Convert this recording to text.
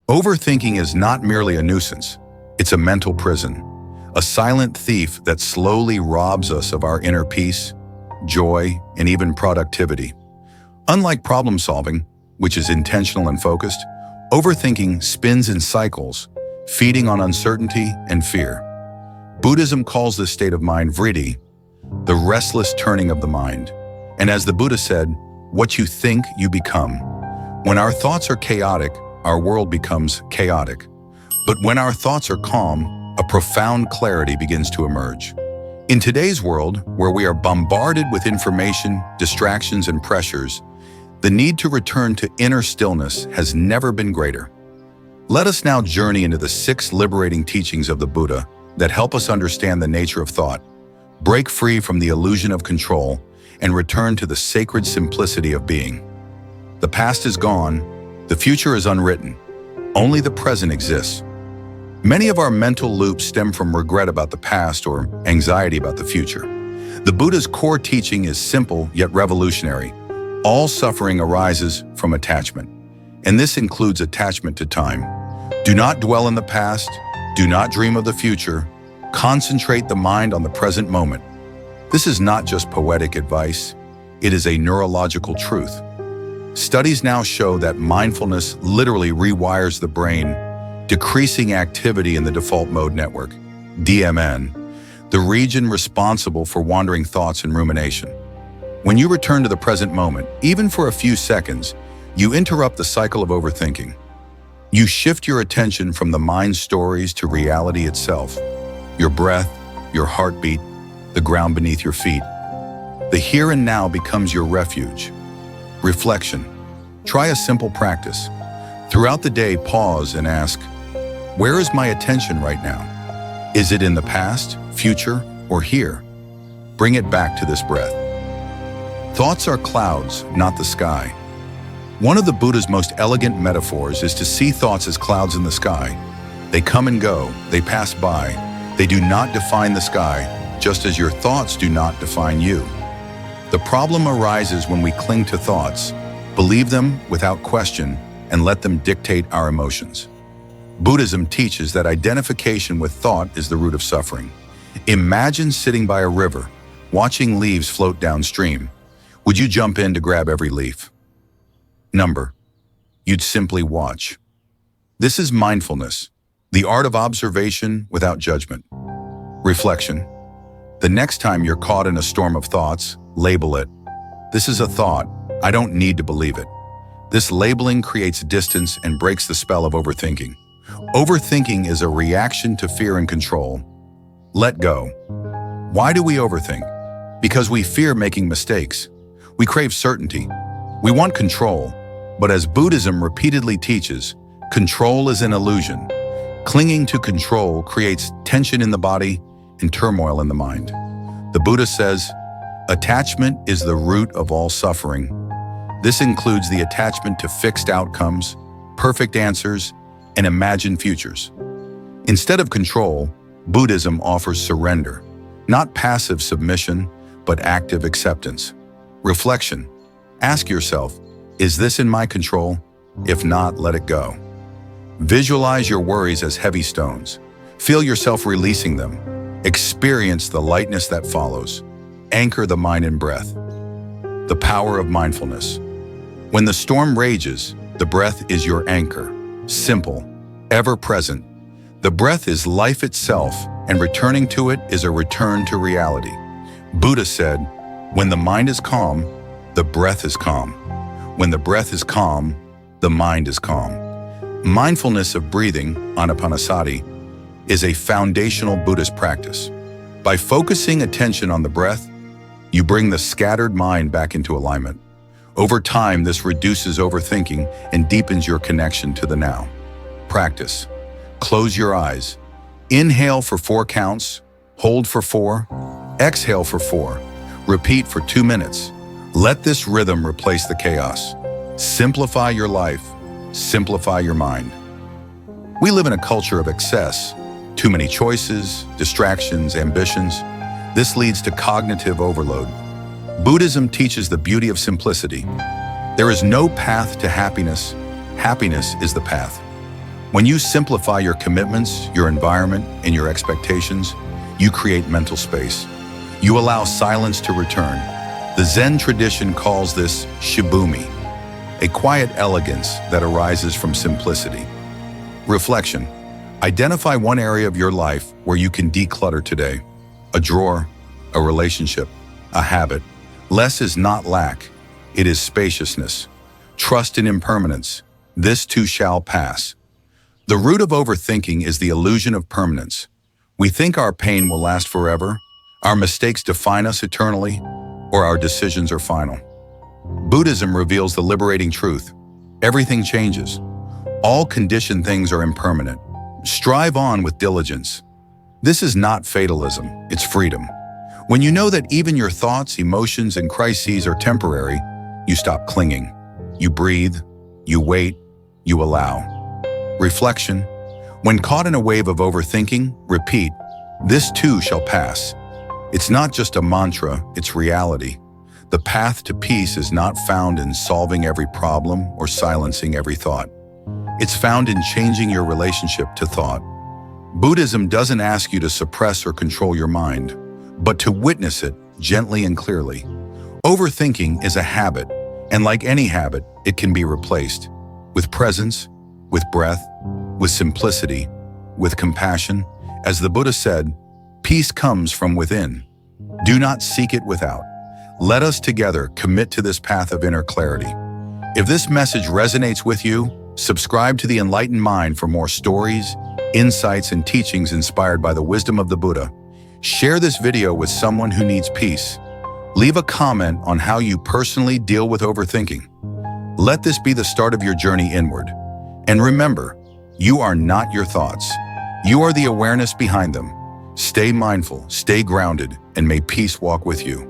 Overthinking is not merely a nuisance, it's a mental prison, a silent thief that slowly robs us of our inner peace, joy, and even productivity. Unlike problem solving, which is intentional and focused, overthinking spins in cycles, feeding on uncertainty and fear. Buddhism calls this state of mind vritti, the restless turning of the mind. And as the Buddha said, what you think, you become. When our thoughts are chaotic, our world becomes chaotic. But when our thoughts are calm, a profound clarity begins to emerge. In today's world, where we are bombarded with information, distractions, and pressures, the need to return to inner stillness has never been greater. Let us now journey into the 6 liberating teachings of the Buddha that help us understand the nature of thought, break free from the illusion of control, and return to the sacred simplicity of being. The past is gone, the future is unwritten, only the present exists. Many of our mental loops stem from regret about the past or anxiety about the future. The Buddha's core teaching is simple yet revolutionary. All suffering arises from attachment, and this includes attachment to time. Do not dwell in the past, do not dream of the future, concentrate the mind on the present moment. This is not just poetic advice, it is a neurological truth. Studies now show that mindfulness literally rewires the brain, decreasing activity in the default mode network, DMN, the region responsible for wandering thoughts and rumination. When you return to the present moment, even for a few seconds, you interrupt the cycle of overthinking. You shift your attention from the mind's stories to reality itself, your breath, your heartbeat, the ground beneath your feet. The here and now becomes your refuge. Reflection. Try a simple practice. Throughout the day, pause and ask, where is my attention right now? Is it in the past, future, or here? Bring it back to this breath. Thoughts are clouds, not the sky. One of the Buddha's most elegant metaphors is to see thoughts as clouds in the sky. They come and go, they pass by. They do not define the sky, just as your thoughts do not define you. The problem arises when we cling to thoughts, believe them without question, and let them dictate our emotions. Buddhism teaches that identification with thought is the root of suffering. Imagine sitting by a river, watching leaves float downstream. Would you jump in to grab every leaf? Number. You'd simply watch. This is mindfulness, the art of observation without judgment. Reflection. The next time you're caught in a storm of thoughts, label it. This is a thought. I don't need to believe it. This labeling creates distance and breaks the spell of overthinking. Overthinking is a reaction to fear and control. Let go. Why do we overthink? Because we fear making mistakes. We crave certainty. We want control. But as Buddhism repeatedly teaches, control is an illusion. Clinging to control creates tension in the body and turmoil in the mind. The Buddha says, attachment is the root of all suffering. This includes the attachment to fixed outcomes, perfect answers, and imagined futures. Instead of control, Buddhism offers surrender, not passive submission, but active acceptance. Reflection. Ask yourself, is this in my control? If not, let it go. Visualize your worries as heavy stones. Feel yourself releasing them. Experience the lightness that follows. Anchor the mind in breath. The power of mindfulness. When the storm rages, the breath is your anchor. Simple, ever present. The breath is life itself, and returning to it is a return to reality. Buddha said, when the mind is calm, the breath is calm. When the breath is calm, the mind is calm. Mindfulness of breathing, anapanasati, is a foundational Buddhist practice. By focusing attention on the breath, you bring the scattered mind back into alignment. Over time, this reduces overthinking and deepens your connection to the now. Practice. Close your eyes. Inhale for 4 counts, hold for 4, exhale for 4. Repeat for 2 minutes. Let this rhythm replace the chaos. Simplify your life. Simplify your mind. We live in a culture of excess. Too many choices, distractions, ambitions. This leads to cognitive overload. Buddhism teaches the beauty of simplicity. There is no path to happiness. Happiness is the path. When you simplify your commitments, your environment, and your expectations, you create mental space. You allow silence to return. The Zen tradition calls this shibumi, a quiet elegance that arises from simplicity. Reflection. Identify one area of your life where you can declutter today. A drawer, a relationship, a habit. Less is not lack, it is spaciousness. Trust in impermanence. This too shall pass. The root of overthinking is the illusion of permanence. We think our pain will last forever, our mistakes define us eternally, or our decisions are final. Buddhism reveals the liberating truth. Everything changes. All conditioned things are impermanent. Strive on with diligence. This is not fatalism, it's freedom. When you know that even your thoughts, emotions, and crises are temporary, you stop clinging. You breathe, you wait, you allow. Reflection. When caught in a wave of overthinking, repeat, "This too shall pass." It's not just a mantra, it's reality. The path to peace is not found in solving every problem or silencing every thought. It's found in changing your relationship to thought. Buddhism doesn't ask you to suppress or control your mind, but to witness it gently and clearly. Overthinking is a habit, and like any habit, it can be replaced with presence, with breath, with simplicity, with compassion. As the Buddha said, peace comes from within. Do not seek it without. Let us together commit to this path of inner clarity. If this message resonates with you, subscribe to the Enlightened Mind for more stories, insights, and teachings inspired by the wisdom of the Buddha. Share this video with someone who needs peace. Leave a comment on how you personally deal with overthinking. Let this be the start of your journey inward. And remember, you are not your thoughts. You are the awareness behind them. Stay mindful, stay grounded, and may peace walk with you.